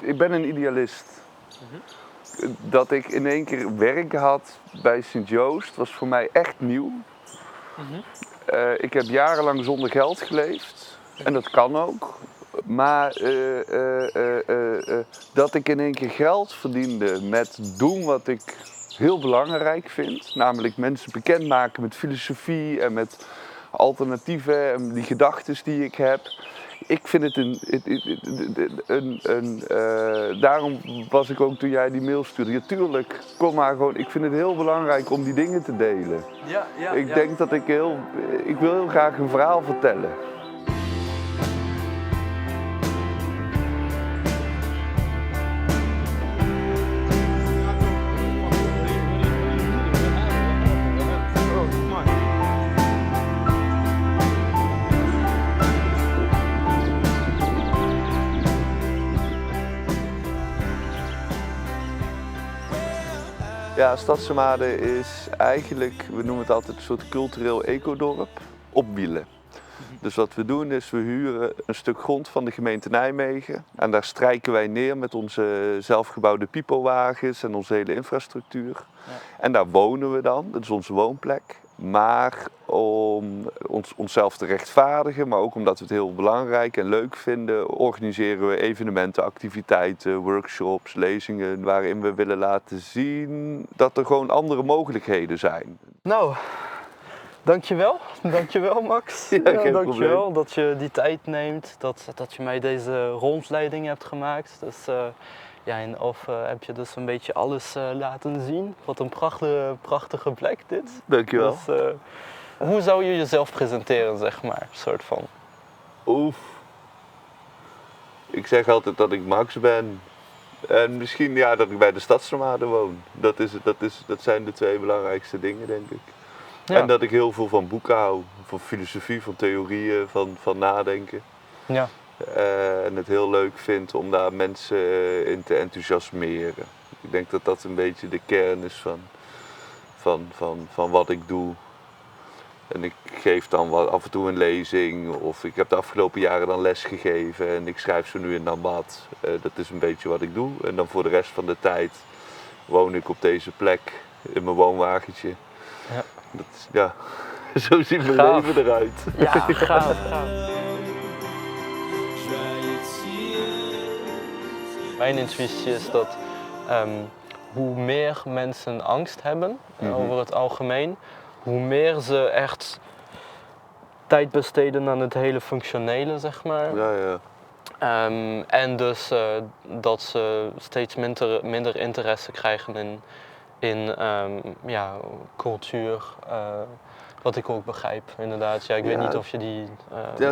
ik ben een idealist. Dat ik in één keer werk had bij Sint-Joost was voor mij echt nieuw. Ik heb jarenlang zonder geld geleefd. En dat kan ook. Maar dat ik in één keer geld verdiende met doen wat ik heel belangrijk vind. Namelijk mensen bekendmaken met filosofie en met alternatieven en die gedachten die ik heb. Ik vind het daarom was ik ook toen jij die mail stuurde. Ja, tuurlijk, kom maar gewoon. Ik vind het heel belangrijk om die dingen te delen. Ik denk dat ik wil heel graag een verhaal vertellen. Ja, Stadsemade is eigenlijk, we noemen het altijd een soort cultureel ecodorp op wielen. Dus wat we doen is, we huren een stuk grond van de gemeente Nijmegen. En daar strijken wij neer met onze zelfgebouwde pipowagens en onze hele infrastructuur. Ja. En daar wonen we dan, dat is onze woonplek. Maar om onszelf te rechtvaardigen, maar ook omdat we het heel belangrijk en leuk vinden, organiseren we evenementen, activiteiten, workshops, lezingen, waarin we willen laten zien dat er gewoon andere mogelijkheden zijn. Nou, dankjewel Max. Ja, geen dankjewel probleem. dat je die tijd neemt, dat je mij deze rondleiding hebt gemaakt. Dus heb je dus een beetje alles laten zien. Wat een prachtige plek dit. Dankjewel. Dus, hoe zou je jezelf presenteren, zeg maar, soort van? Oef. Ik zeg altijd dat ik Max ben. En misschien dat ik bij de Stadsemade woon. Dat zijn de twee belangrijkste dingen, denk ik. Ja. En dat ik heel veel van boeken hou. Van filosofie, van theorieën, van nadenken. Ja. En het heel leuk vind om daar mensen in te enthousiasmeren. Ik denk dat dat een beetje de kern is van wat ik doe. En ik geef dan af en toe een lezing of ik heb de afgelopen jaren dan les gegeven en ik schrijf zo nu in Nambat. Dat is een beetje wat ik doe. En dan voor de rest van de tijd woon ik op deze plek in mijn woonwagentje. Ja. Zo ziet mijn leven eruit. Ja, gaaf. Mijn intuïtie is dat hoe meer mensen angst hebben over het algemeen, hoe meer ze echt tijd besteden aan het hele functionele, zeg maar. Ja. En dus dat ze steeds minder interesse krijgen in cultuur. Wat ik ook begrijp, inderdaad. Ja, ik weet niet of je die...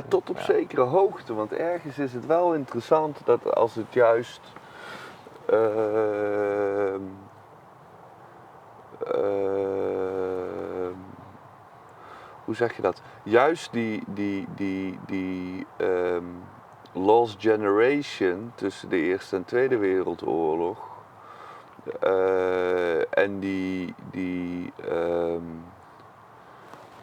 tot op zekere hoogte. Want ergens is het wel interessant dat als het juist... hoe zeg je dat? Juist die lost generation tussen de Eerste en Tweede Wereldoorlog en die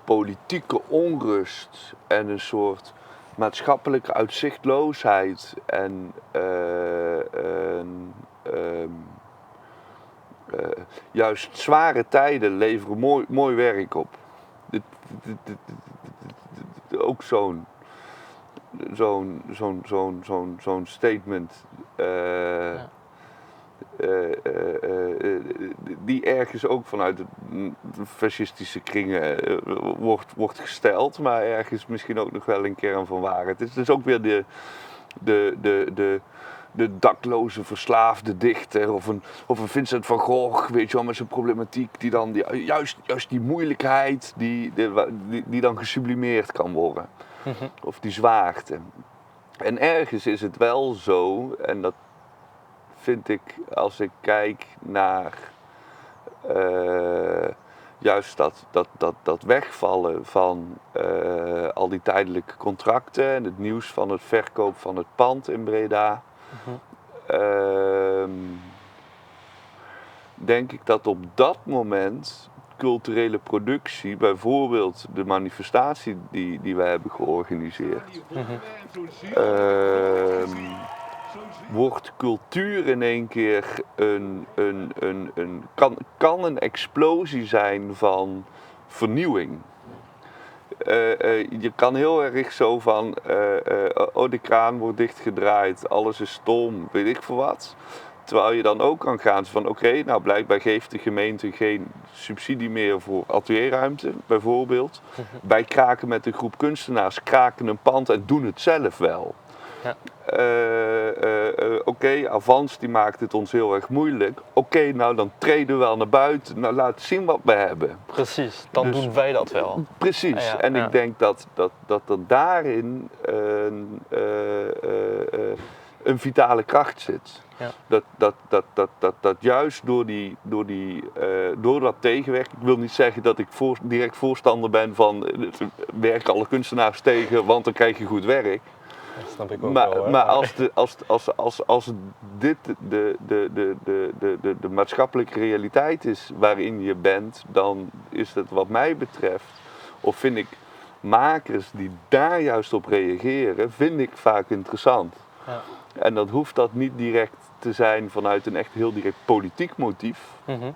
politieke onrust en een soort maatschappelijke uitzichtloosheid en juist zware tijden leveren mooi werk op. Ook zo'n statement die ergens ook vanuit de fascistische kringen wordt gesteld, maar ergens misschien ook nog wel een kern van waarheid. Het is ook weer de dakloze verslaafde dichter of een Vincent van Gogh, weet je wel, met zijn problematiek die dan juist die moeilijkheid die dan gesublimeerd kan worden. Of die zwaarte. En ergens is het wel zo, en dat vind ik als ik kijk naar juist dat wegvallen van al die tijdelijke contracten en het nieuws van het verkoop van het pand in Breda. Denk ik dat op dat moment culturele productie, bijvoorbeeld de manifestatie die wij hebben georganiseerd, wordt cultuur in één keer kan een explosie zijn van vernieuwing. Je kan heel erg zo van, de kraan wordt dichtgedraaid, alles is stom, weet ik veel wat. Terwijl je dan ook kan gaan van, oké, nou blijkbaar geeft de gemeente geen subsidie meer voor atelierruimte, bijvoorbeeld. Wij kraken met een groep kunstenaars, kraken een pand en doen het zelf wel. Ja. Oké, Avans die maakt het ons heel erg moeilijk. Oké, nou dan treden we wel naar buiten. Nou laat zien wat we hebben. Precies, dan Dus- doen wij dat wel. Precies. Ja, en ja. ik denk dat er daarin een vitale kracht zit. Ja. Dat juist door dat tegenwerk. Ik wil niet zeggen dat ik direct voorstander ben van werk alle kunstenaars tegen, want dan krijg je goed werk. Dat snap ik ook wel. Maar als dit de maatschappelijke realiteit is waarin je bent, dan is het wat mij betreft, of vind ik makers die daar juist op reageren, vind ik vaak interessant. Ja. En dat hoeft dat niet direct te zijn vanuit een echt heel direct politiek motief. Mhm.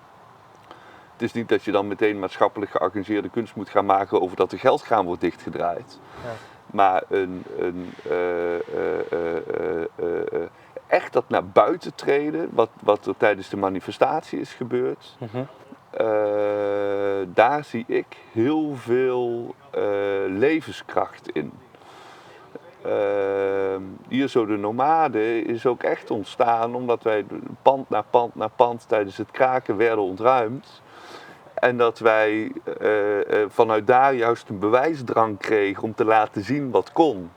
Het is niet dat je dan meteen maatschappelijk georganiseerde kunst moet gaan maken over dat de geldkraan wordt dichtgedraaid. Ja. Maar echt dat naar buiten treden, wat er tijdens de manifestatie is gebeurd, Mhm. daar zie ik heel veel levenskracht in. Hier zo de nomade is ook echt ontstaan omdat wij pand na pand na pand tijdens het kraken werden ontruimd. En dat wij vanuit daar juist een bewijsdrang kregen om te laten zien wat kon.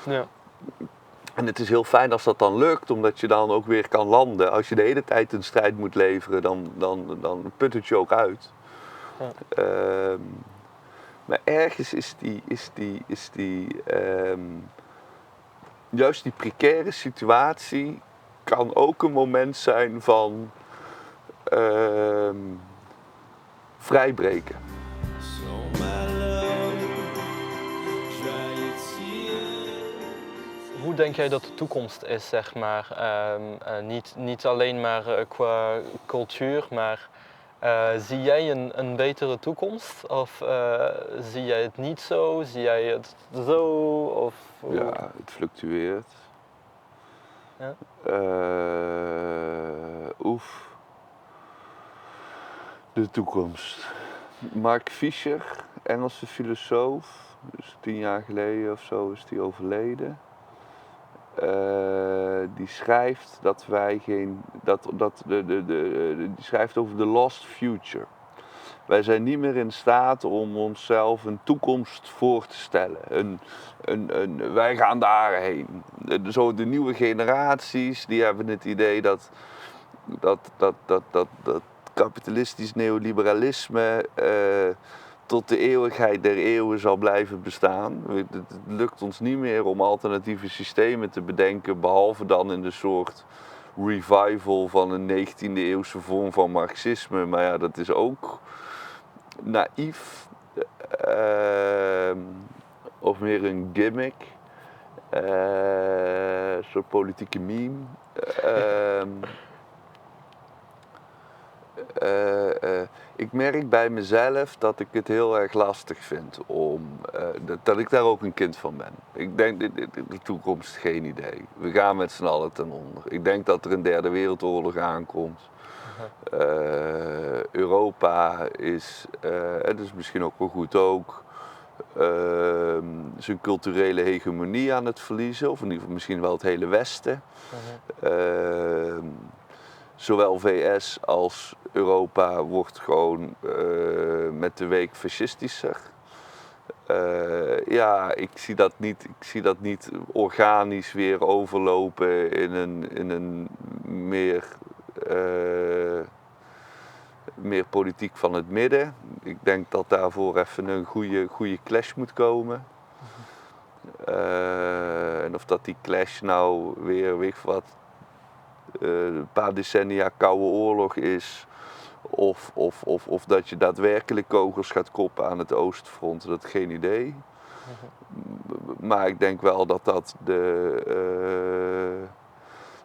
Ja. En het is heel fijn als dat dan lukt, omdat je dan ook weer kan landen. Als je de hele tijd een strijd moet leveren, dan put het je ook uit. Ja. Maar ergens juist die precaire situatie kan ook een moment zijn van vrijbreken. Hoe denk jij dat de toekomst is, zeg maar? Niet alleen maar qua cultuur, maar zie jij een betere toekomst? Of zie jij het niet zo? Zie jij het zo? Of, Ja, het fluctueert. Ja. De toekomst. Mark Fisher, Engelse filosoof, dus 10 jaar geleden of zo is die overleden. Die schrijft dat wij die schrijft over de lost future. Wij zijn niet meer in staat om onszelf een toekomst voor te stellen. Wij gaan daarheen. De nieuwe generaties die hebben het idee dat kapitalistisch neoliberalisme tot de eeuwigheid der eeuwen zal blijven bestaan. Het lukt ons niet meer om alternatieve systemen te bedenken, behalve dan in de soort revival van een 19e eeuwse vorm van marxisme. Maar ja, dat is ook naïef of meer een gimmick, een soort politieke meme. Ik merk bij mezelf dat ik het heel erg lastig vind dat ik daar ook een kind van ben. Ik denk, de toekomst, geen idee. We gaan met z'n allen ten onder. Ik denk dat er een derde wereldoorlog aankomt. Europa is, het is misschien ook wel goed ook, zijn culturele hegemonie aan het verliezen. Of in ieder geval misschien wel het hele Westen. Zowel VS als Europa wordt gewoon met de week fascistischer. Ja, ik zie dat niet organisch weer overlopen in een meer politiek van het midden. Ik denk dat daarvoor even een goede clash moet komen. En of dat die clash nou weer, weet ik wat, een paar decennia Koude Oorlog is, of dat je daadwerkelijk kogels gaat koppen aan het oostfront, dat geen idee. Maar ik denk wel dat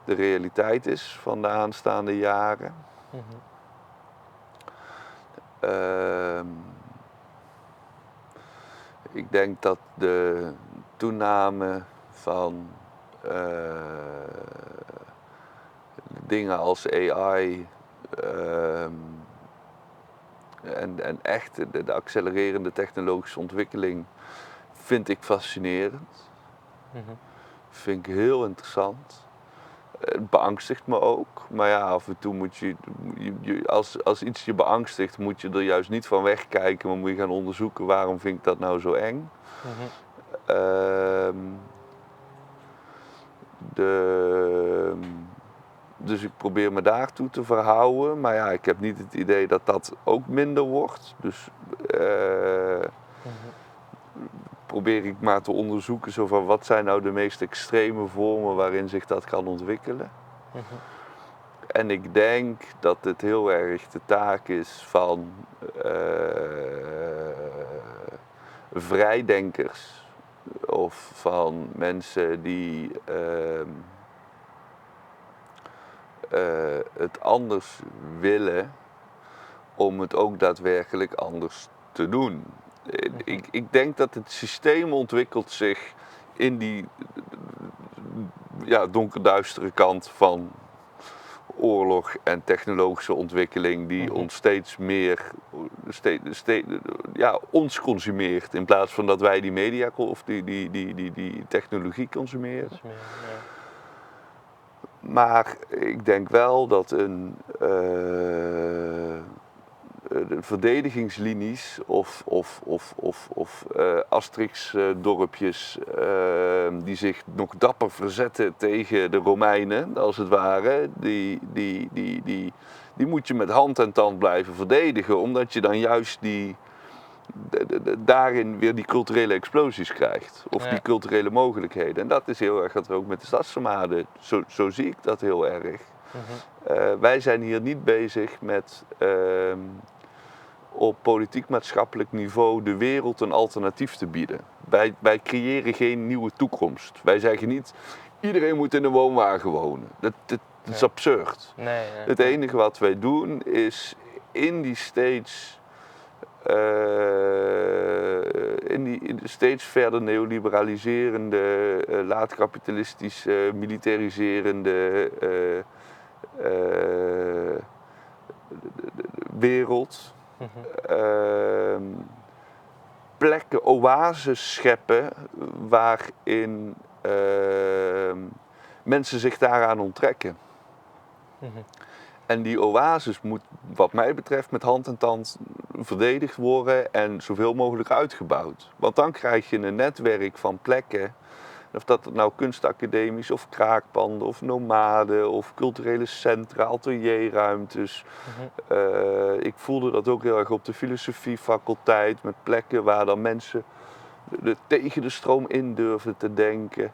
de realiteit is van de aanstaande jaren. Ehm, ik denk dat de toename van dingen als AI en echt de accelererende technologische ontwikkeling vind ik fascinerend. Vind ik heel interessant. Het beangstigt me ook. Maar ja, af en toe moet als iets je beangstigt, moet je er juist niet van wegkijken, maar moet je gaan onderzoeken waarom vind ik dat nou zo eng. Ehm, dus ik probeer me daartoe te verhouden. Maar ja, ik heb niet het idee dat dat ook minder wordt. Dus probeer ik maar te onderzoeken zo van wat zijn nou de meest extreme vormen waarin zich dat kan ontwikkelen. En ik denk dat het heel erg de taak is van vrijdenkers of van mensen die het anders willen om het ook daadwerkelijk anders te doen. Ik denk dat het systeem ontwikkelt zich in die donkerduistere kant van oorlog en technologische ontwikkeling die ons steeds meer ons consumeert in plaats van dat wij die media of die technologie consumeren. Maar ik denk wel dat de verdedigingslinies of Asterix-dorpjes die zich nog dapper verzetten tegen de Romeinen, als het ware, die moet je met hand en tand blijven verdedigen, omdat je dan juist daarin weer die culturele explosies krijgt. Of die culturele mogelijkheden. En dat is heel erg wat er ook met de stadsnomaden, zo zie ik dat heel erg. Wij zijn hier niet bezig met op politiek-maatschappelijk niveau de wereld een alternatief te bieden. Wij creëren geen nieuwe toekomst. Wij zeggen niet, iedereen moet in een woonwagen wonen. Dat is absurd. Nee. Het enige wat wij doen is in die steeds verder neoliberaliserende, laatkapitalistische, militariserende wereld plekken, oases scheppen waarin mensen zich daaraan onttrekken. En die oases moet wat mij betreft met hand en tand verdedigd worden en zoveel mogelijk uitgebouwd. Want dan krijg je een netwerk van plekken, of dat nou kunstacademies of kraakpanden of nomaden of culturele centra, atelierruimtes. Ik voelde dat ook heel erg op de filosofiefaculteit met plekken waar dan mensen tegen de stroom in durfden te denken.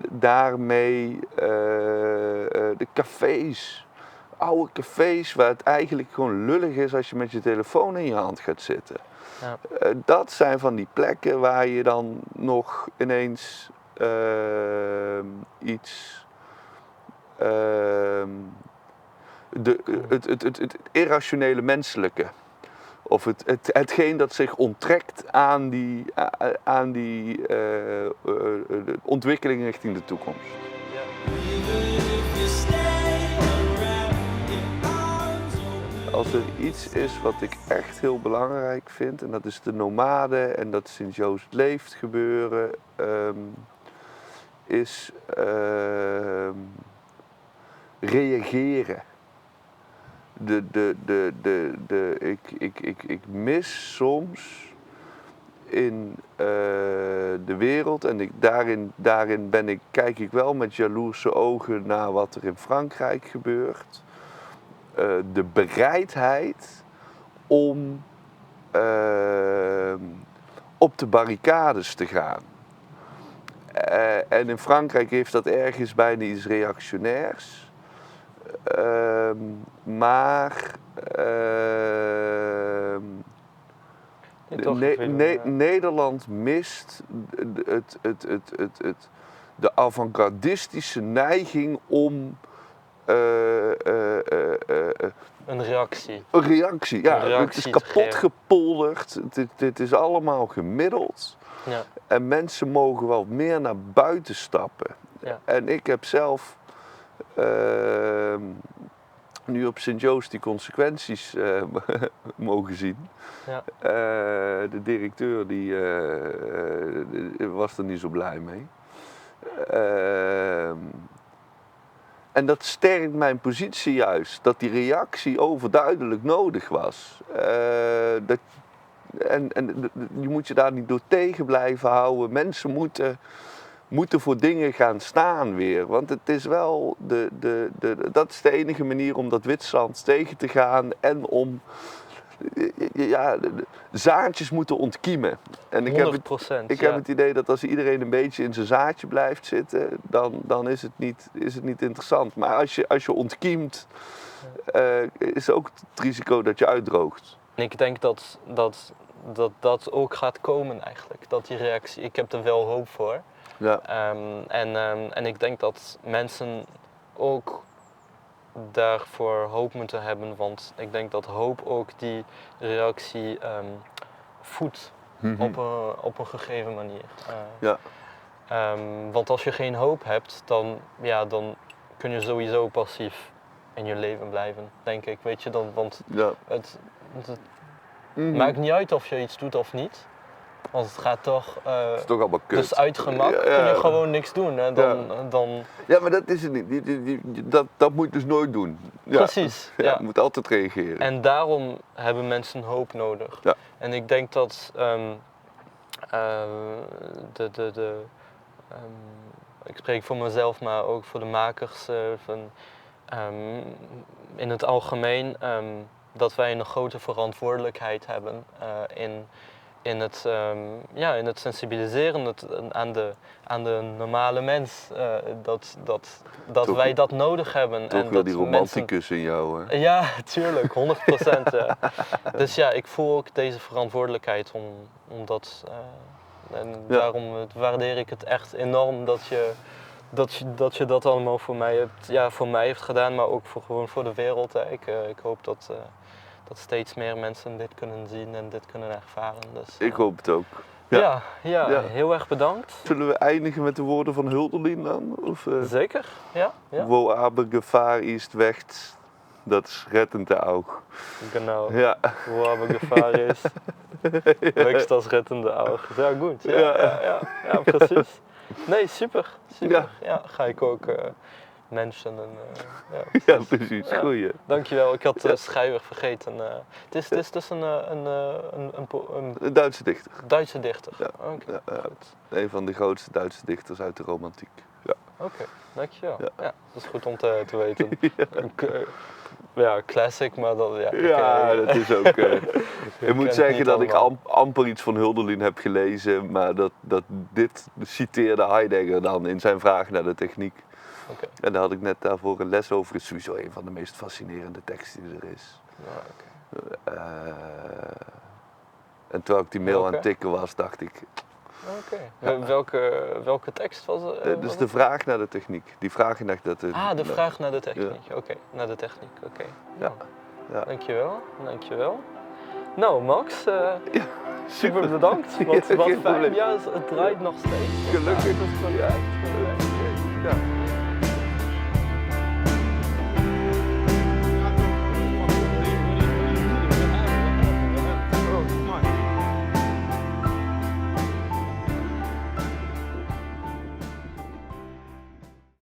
Daarmee de cafés. Oude cafés waar het eigenlijk gewoon lullig is als je met je telefoon in je hand gaat zitten. Ja. Dat zijn van die plekken waar je dan nog ineens het irrationele menselijke of hetgeen dat zich onttrekt aan die ontwikkeling richting de toekomst. Als er iets is wat ik echt heel belangrijk vind, en dat is de nomade en dat Sint-Joost leeft gebeuren, is reageren. Ik mis soms in de wereld, en daarin kijk ik wel met jaloerse ogen naar wat er in Frankrijk gebeurt. De bereidheid om op de barricades te gaan. En in Frankrijk heeft dat ergens bijna iets reactionairs. Maar Nederland mist de avant-gardistische neiging om Een reactie. een reactie. Ja, Een reactie het is te kapot geven. gepolderd. Dit is allemaal gemiddeld. Ja. En mensen mogen wel meer naar buiten stappen. Ja. En ik heb zelf nu op Sint-Joost die consequenties mogen zien. Ja. De directeur die was er niet zo blij mee. En dat sterkt mijn positie juist, dat die reactie overduidelijk nodig was. Je moet je daar niet door tegen blijven houden. Mensen moeten voor dingen gaan staan weer. Want het is wel, dat is de enige manier om dat witstand tegen te gaan en om... Ja, zaadjes moeten ontkiemen. En 100%. Ik heb het idee dat als iedereen een beetje in zijn zaadje blijft zitten, dan is het niet interessant. Maar als je ontkiemt, is ook het risico dat je uitdroogt. Ik denk dat ook gaat komen eigenlijk, dat die reactie. Ik heb er wel hoop voor. Ja. En ik denk dat mensen ook daarvoor hoop moeten hebben, want ik denk dat hoop ook die reactie voedt op een gegeven manier. Ja. Want als je geen hoop hebt, dan kun je sowieso passief in je leven blijven, denk ik. Weet je, want Ja. het maakt niet uit of je iets doet of niet. Want het gaat toch, Het is toch allemaal kut. dus uit gemak kun je gewoon niks doen. Hè? Dan... Ja, maar dat is het niet. Dat moet je dus nooit doen. Ja. Precies. Ja, Ja. je moet altijd reageren. En daarom hebben mensen hoop nodig. Ja. En ik denk dat ik spreek voor mezelf, maar ook voor de makers in het algemeen, dat wij een grote verantwoordelijkheid hebben in het sensibiliseren aan de normale mens. Dat Toch- wij dat nodig hebben. Toch en wel dat die mensen... romanticus in jou, hè? Ja, tuurlijk, 100%. Ja. Dus ja, ik voel ook deze verantwoordelijkheid om dat. En Ja. daarom waardeer ik het echt enorm dat je dat allemaal voor mij heeft gedaan, maar ook gewoon voor de wereld. Hè. Ik hoop dat steeds meer mensen dit kunnen zien en dit kunnen ervaren. Dus, Ik hoop het ook. Ja, Ja. heel erg bedankt. Zullen we eindigen met de woorden van Hölderlin dan? Of, Zeker, ja. Wo aber Gefahr ist weg, dat is rettend de oog. Genau. Ja. Wo aber Gefahr ist, wächst das rettende Auge. Sehr goed. Ja, precies. Nee, super. Ja, ga ik ook mensen en... Ja, precies. Ja. Goeie. Dankjewel, ik had schrijver vergeten. Het is dus een Een Duitse dichter. Duitse dichter. Ja. Oké, Ja. goed. Een van de grootste Duitse dichters uit de romantiek. Ja. Oké, dankjewel. Ja. Ja, dat is goed om te weten. Ja, classic, maar dat... Ja, dat is ook... ik moet het zeggen niet dat ik allemaal. amper iets van Hölderlin heb gelezen, maar dat dit citeerde Heidegger dan in zijn vraag naar de techniek. Oké. En daar had ik net daarvoor een les over. Het is sowieso een van de meest fascinerende teksten die er is. Ja, oké. En terwijl ik die mail aan Welke? het tikken was, dacht ik... Oké. Welke tekst was het? dus de vraag naar de techniek. Die vraag naar de... De vraag naar de techniek. Oké, naar de techniek. Oké. Ja. Ja. Dankjewel. Nou, Max, super bedankt. Ja, Wat geen fijn. probleem. Ja, het draait nog steeds. Gelukkig. Ja, het is perfect.